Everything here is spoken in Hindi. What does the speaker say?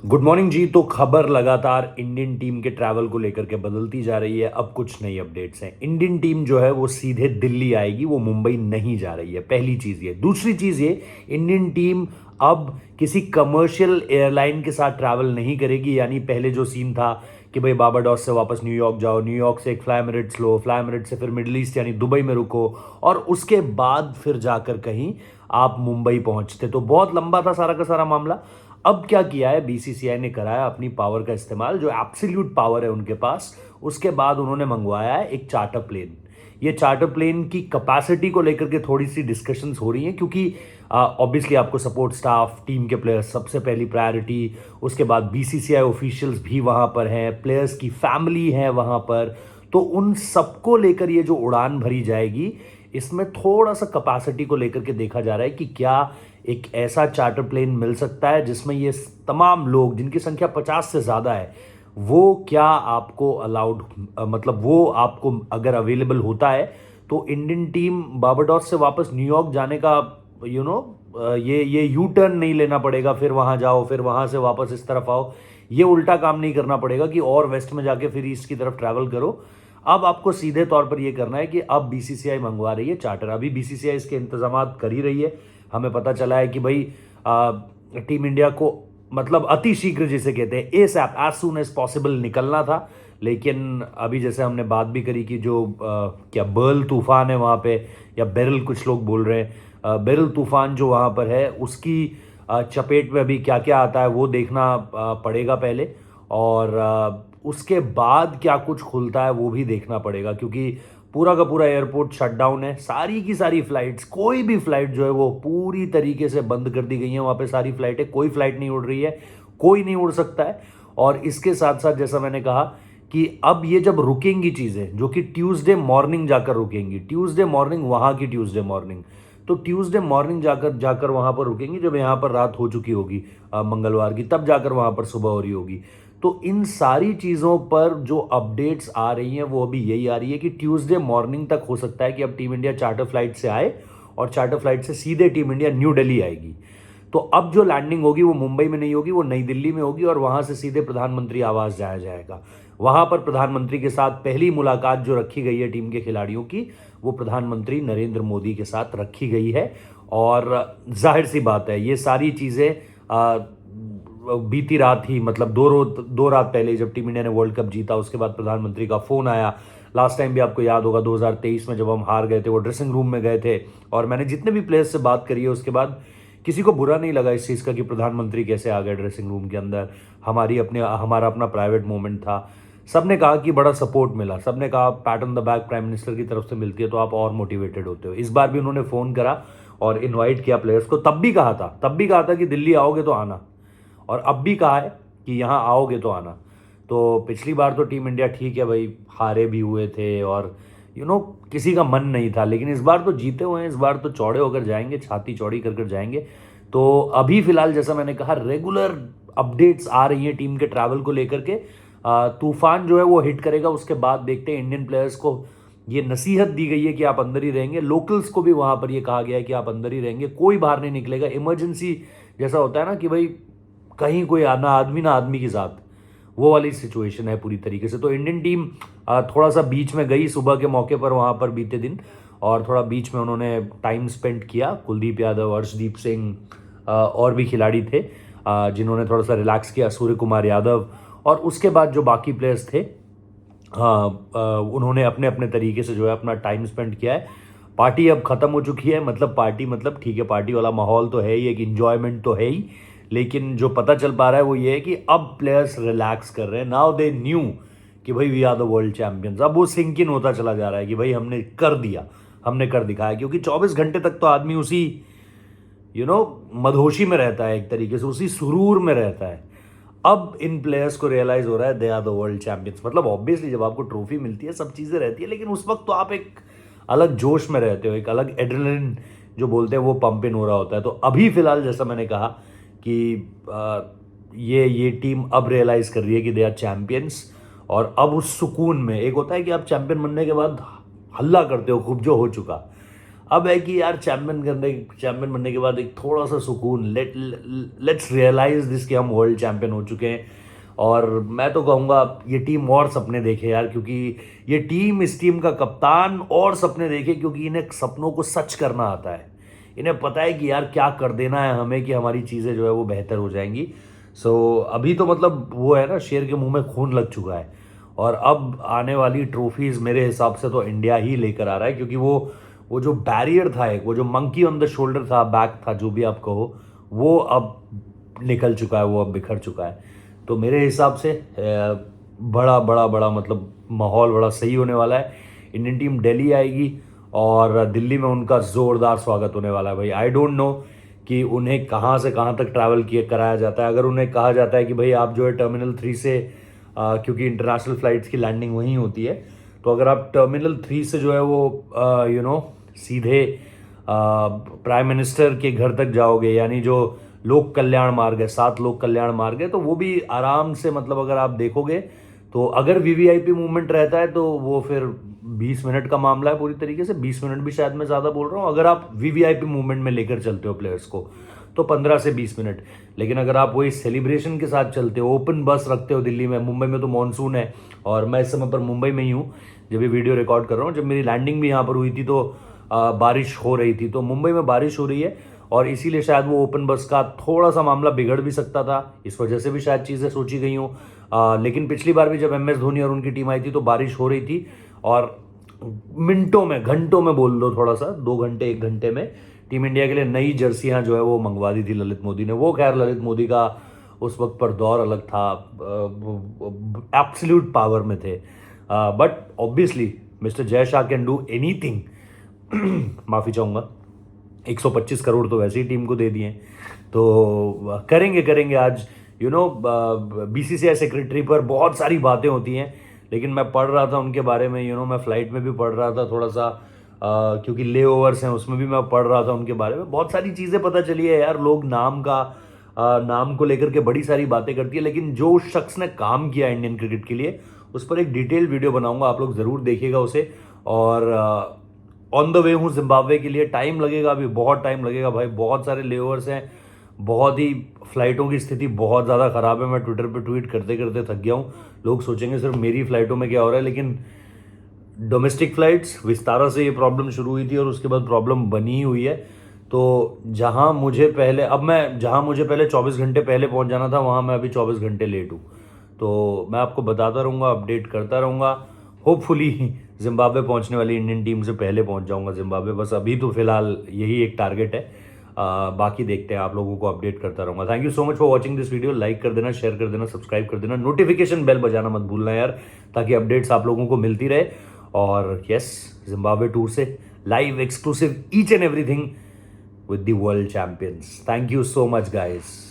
गुड मॉर्निंग जी। तो खबर लगातार इंडियन टीम के ट्रैवल को लेकर के बदलती जा रही है। अब कुछ नई अपडेट्स हैं। इंडियन टीम जो है वो सीधे दिल्ली आएगी, वो मुंबई नहीं जा रही है। पहली चीज ये। दूसरी चीज ये, इंडियन टीम अब किसी कमर्शियल एयरलाइन के साथ ट्रैवल नहीं करेगी। यानी पहले जो सीन था कि भाई बारबाडोस से वापस न्यूयॉर्क जाओ, न्यूयॉर्क से एक फ्लाई एमिरेट्स लो, फ्लाई एमिरेट्स से फिर मिडिल ईस्ट यानी दुबई में रुको और उसके बाद फिर जाकर कहीं आप मुंबई पहुंचते, तो बहुत लंबा था सारा का सारा मामला। अब क्या किया है, बीसीसीआई ने कराया अपनी पावर का इस्तेमाल, जो एब्सोल्यूट पावर है उनके पास। उसके बाद उन्होंने मंगवाया है एक चार्टर प्लेन। ये चार्टर प्लेन की कैपेसिटी को लेकर के थोड़ी सी डिस्कशंस हो रही हैं, क्योंकि ऑब्वियसली आपको सपोर्ट स्टाफ, टीम के प्लेयर्स सबसे पहली प्रायोरिटी, उसके बाद बीसीसीआई ऑफिशियल्स भी वहां पर हैं, प्लेयर्स की फैमिली है वहां पर। तो उन सबको लेकर ये जो उड़ान भरी जाएगी, इसमें थोड़ा सा कैपेसिटी को लेकर के देखा जा रहा है कि क्या एक ऐसा चार्टर प्लेन मिल सकता है जिसमें ये तमाम लोग, जिनकी संख्या 50 से ज़्यादा है, वो क्या आपको अलाउड, मतलब वो आपको अगर अवेलेबल होता है तो इंडियन टीम बारबाडोस से वापस न्यूयॉर्क जाने का ये यू टर्न नहीं लेना पड़ेगा, फिर वहां जाओ फिर वहां से वापस इस तरफ आओ। ये उल्टा काम नहीं करना पड़ेगा कि और वेस्ट में जाके फिर ईस्ट की तरफ ट्रैवल करो। अब आपको सीधे तौर पर यह करना है कि अब बीसीसीआई मंगवा रही है चार्टर। अभी बीसीसीआई इसके इंतजाम कर ही रही है। हमें पता चला है कि भाई टीम इंडिया को मतलब अति शीघ्र जिसे कहते हैं ASAP, as soon as possible निकलना था। लेकिन अभी जैसे हमने बात भी करी कि जो क्या बर्ल तूफान है वहाँ पे, या बेरल कुछ लोग बोल रहे हैं, बेरल तूफान जो वहाँ पर है उसकी चपेट में अभी क्या क्या आता है वो देखना पड़ेगा पहले। और उसके बाद क्या कुछ खुलता है वो भी देखना पड़ेगा, क्योंकि पूरा का पूरा एयरपोर्ट शटडाउन है। सारी की सारी फ्लाइट्स, कोई भी फ्लाइट जो है वो पूरी तरीके से बंद कर दी गई है। वहाँ पे सारी फ्लाइटें, कोई फ्लाइट नहीं उड़ रही है, कोई नहीं उड़ सकता है। और इसके साथ साथ जैसा मैंने कहा कि अब ये जब रुकेंगी चीज़ें, जो कि ट्यूसडे मॉर्निंग जाकर रुकेंगी, ट्यूसडे मॉर्निंग वहाँ की ट्यूसडे मॉर्निंग, तो ट्यूसडे मॉर्निंग जाकर जाकर वहाँ पर रुकेंगी। जब यहाँ पर रात हो चुकी होगी मंगलवार की, तब जाकर वहाँ पर सुबह हो रही होगी। तो इन सारी चीज़ों पर जो अपडेट्स आ रही हैं वो अभी यही आ रही है कि ट्यूसडे मॉर्निंग तक हो सकता है कि अब टीम इंडिया चार्टर फ्लाइट से आए और चार्टर फ्लाइट से सीधे टीम इंडिया न्यू दिल्ली आएगी। तो अब जो लैंडिंग होगी वो मुंबई में नहीं होगी, वो नई दिल्ली में होगी और वहां से सीधे प्रधानमंत्री आवास जाया जाएगा। वहां पर प्रधानमंत्री के साथ पहली मुलाकात जो रखी गई है टीम के खिलाड़ियों की, वो प्रधानमंत्री नरेंद्र मोदी के साथ रखी गई है। और जाहिर सी बात है, ये सारी चीज़ें बीती रात ही, मतलब दो रात पहले जब टीम इंडिया ने वर्ल्ड कप जीता, उसके बाद प्रधानमंत्री का फोन आया। लास्ट टाइम भी आपको याद होगा 2023 में जब हम हार गए थे, वो ड्रेसिंग रूम में गए थे और मैंने जितने भी प्लेयर्स से बात करी है उसके बाद किसी को बुरा नहीं लगा इस चीज़ का कि प्रधानमंत्री कैसे आ गए ड्रेसिंग रूम के अंदर। हमारा अपना प्राइवेट मोमेंट था। सबने कहा कि बड़ा सपोर्ट मिला, सबने कहा PAT on the back prime minister की तरफ से मिलती है तो आप और मोटिवेटेड होते हो। इस बार भी उन्होंने फ़ोन करा और इन्वाइट किया प्लेयर्स को। तब भी कहा था कि दिल्ली आओगे तो आना, और अब भी कहा है कि यहाँ आओगे तो आना। तो पिछली बार तो टीम इंडिया ठीक है भाई, हारे भी हुए थे और किसी का मन नहीं था, लेकिन इस बार तो जीते हुए हैं। इस बार तो चौड़े होकर जाएंगे, छाती चौड़ी कर कर जाएंगे। तो अभी फिलहाल जैसा मैंने कहा, रेगुलर अपडेट्स आ रही हैं टीम के ट्रैवल को लेकर के। तूफान जो है वो हिट करेगा, उसके बाद देखते हैं। इंडियन प्लेयर्स को ये नसीहत दी गई है कि आप अंदर ही रहेंगे। लोकल्स को भी वहां पर ये कहा गया है कि आप अंदर ही रहेंगे, कोई बाहर नहीं निकलेगा। इमरजेंसी जैसा होता है ना कि भाई कहीं कोई ना आदमी ना आदमी के साथ, वो वाली सिचुएशन है पूरी तरीके से। तो इंडियन टीम थोड़ा सा बीच में गई सुबह के मौके पर वहाँ पर बीते दिन, और थोड़ा बीच में उन्होंने टाइम स्पेंड किया। कुलदीप यादव, अर्शदीप सिंह और भी खिलाड़ी थे जिन्होंने थोड़ा सा रिलैक्स किया, सूर्य कुमार यादव। और उसके बाद जो बाकी प्लेयर्स थे उन्होंने अपने अपने तरीके से जो है अपना टाइम स्पेंड किया है। पार्टी अब खत्म हो चुकी है, मतलब पार्टी, मतलब ठीक है, पार्टी वाला माहौल तो है ही, एक इंजॉयमेंट तो है ही, लेकिन जो पता चल पा रहा है वो ये है कि अब प्लेयर्स रिलैक्स कर रहे हैं। नाउ दे न्यू कि भाई we are the world champions. अब वो सिंक इन होता चला जा रहा है कि भाई हमने कर दिया, हमने कर दिखाया। क्योंकि 24 घंटे तक तो आदमी उसी मदहोशी में रहता है, एक तरीके से उसी सुरूर में रहता है। अब इन प्लेयर्स को रियलाइज हो रहा है they are the world champions. मतलब ऑब्वियसली जब आपको ट्रॉफी मिलती है सब चीज़ें रहती है, लेकिन उस वक्त तो आप एक अलग जोश में रहते हो, एक अलग एड्रेनलिन जो बोलते हैं वो पंप इन हो रहा होता है। तो अभी फिलहाल जैसा मैंने कहा कि ये टीम अब रियलाइज कर रही है कि दे आर चैंपियंस। और अब उस सुकून में, एक होता है कि आप चैंपियन बनने के बाद हल्ला करते हो खूब, जो हो चुका, अब है कि यार चैंपियन बनने के बाद एक थोड़ा सा सुकून, लेट्स रियलाइज दिस कि हम वर्ल्ड चैंपियन हो चुके हैं। और मैं तो कहूँगा ये टीम और सपने देखे यार, क्योंकि ये टीम, इस टीम का कप्तान और सपने देखे, क्योंकि इन्हें सपनों को सच करना आता है। इन्हें पता है कि यार क्या कर देना है हमें कि हमारी चीज़ें जो है वो बेहतर हो जाएंगी। सो अभी तो मतलब वो है ना, शेर के मुंह में खून लग चुका है। और अब आने वाली ट्रॉफीज़ मेरे हिसाब से तो इंडिया ही लेकर आ रहा है, क्योंकि वो जो बैरियर था, एक वो जो मंकी ऑन द शोल्डर था, बैक था, जो भी आप कहो, वो अब निकल चुका है, वो अब बिखर चुका है। तो मेरे हिसाब से बड़ा बड़ा बड़ा मतलब माहौल बड़ा सही होने वाला है। इंडियन टीम दिल्ली आएगी और दिल्ली में उनका ज़ोरदार स्वागत होने वाला है भाई। आई डोंट नो कि उन्हें कहाँ से कहाँ तक ट्रैवल किए कराया जाता है। अगर उन्हें कहा जाता है कि भाई आप जो है टर्मिनल 3 से, क्योंकि इंटरनेशनल फ्लाइट्स की लैंडिंग वहीं होती है, तो अगर आप टर्मिनल 3 से जो है वो सीधे प्राइम मिनिस्टर के घर तक जाओगे, यानी जो लोक कल्याण मार्ग है, 7 लोक कल्याण मार्ग है, तो वो भी आराम से, मतलब अगर आप देखोगे तो अगर वीवीआईपी मूवमेंट रहता है तो वो फिर 20 मिनट का मामला है पूरी तरीके से। 20 मिनट भी शायद मैं ज़्यादा बोल रहा हूँ। अगर आप वीवीआईपी मूवमेंट में लेकर चलते हो प्लेयर्स को तो 15 से 20 मिनट। लेकिन अगर आप वही सेलिब्रेशन के साथ चलते हो, ओपन बस रखते हो दिल्ली में, मुंबई में तो मानसून है और मैं इस समय पर मुंबई में ही हूँ जब ये वीडियो रिकॉर्ड कर रहा हूँ। जब मेरी लैंडिंग भी यहाँ पर हुई थी तो बारिश हो रही थी, तो मुंबई में बारिश हो रही है और इसीलिए शायद वो ओपन बस का थोड़ा सा मामला बिगड़ भी सकता था, इस वजह से भी शायद चीज़ें सोची गई हों। लेकिन पिछली बार भी जब MS धोनी और उनकी टीम आई थी तो बारिश हो रही थी और मिनटों में, घंटों में बोल लो, थोड़ा सा 2 घंटे 1 घंटे में टीम इंडिया के लिए नई जर्सियां जो है वो मंगवा दी थी ललित मोदी ने। वो खैर ललित मोदी का उस वक्त पर दौर अलग था, एब्सोल्यूट पावर में थे। But obviously mister Jay Shah can do anything. माफ़ी चाहूँगा, 125 करोड़ तो वैसे ही टीम को दे दिए, तो करेंगे आज। BCCI सेक्रेटरी पर बहुत सारी बातें होती हैं, लेकिन मैं पढ़ रहा था उनके बारे में, मैं फ्लाइट में भी पढ़ रहा था थोड़ा सा, क्योंकि ले ओवर्स हैं उसमें भी मैं पढ़ रहा था उनके बारे में। बहुत सारी चीज़ें पता चली है यार। लोग नाम को लेकर के बड़ी सारी बातें करती है, लेकिन जो उस शख्स ने काम किया इंडियन क्रिकेट के लिए, उस पर एक डिटेल वीडियो बनाऊंगा, आप लोग ज़रूर देखिएगा उसे। और ऑन द वे हूँ जिम्बाब्वे के लिए। टाइम लगेगा, अभी बहुत टाइम लगेगा भाई, बहुत सारे लेओवर्स हैं, बहुत ही फ्लाइटों की स्थिति बहुत ज़्यादा ख़राब है। मैं ट्विटर पे ट्वीट करते करते थक गया हूँ। लोग सोचेंगे सिर्फ मेरी फ्लाइटों में क्या हो रहा है, लेकिन डोमेस्टिक फ़्लाइट्स विस्तारा से ये प्रॉब्लम शुरू हुई थी और उसके बाद प्रॉब्लम बनी ही हुई है। तो जहाँ मुझे पहले 24 घंटे पहले पहुँच जाना था, वहाँ मैं अभी 24 घंटे लेट हूँ। तो मैं आपको बताता रहूँगा, अपडेट करता रहूँगा। होपफुली जिम्बाब्वे पहुंचने वाली इंडियन टीम से पहले पहुंच जाऊंगा जिम्बाब्वे। बस अभी तो फिलहाल यही एक टारगेट है। बाकी देखते हैं, आप लोगों को अपडेट करता रहूंगा। Thank you so much for watching this video. Like कर देना, शेयर कर देना, सब्सक्राइब कर देना, नोटिफिकेशन बेल बजाना मत भूलना यार, ताकि अपडेट्स आप लोगों को मिलती रहे। और यस, जिम्बाब्वे टूर से live exclusive each and everything with the world champions. Thank you so much, guys.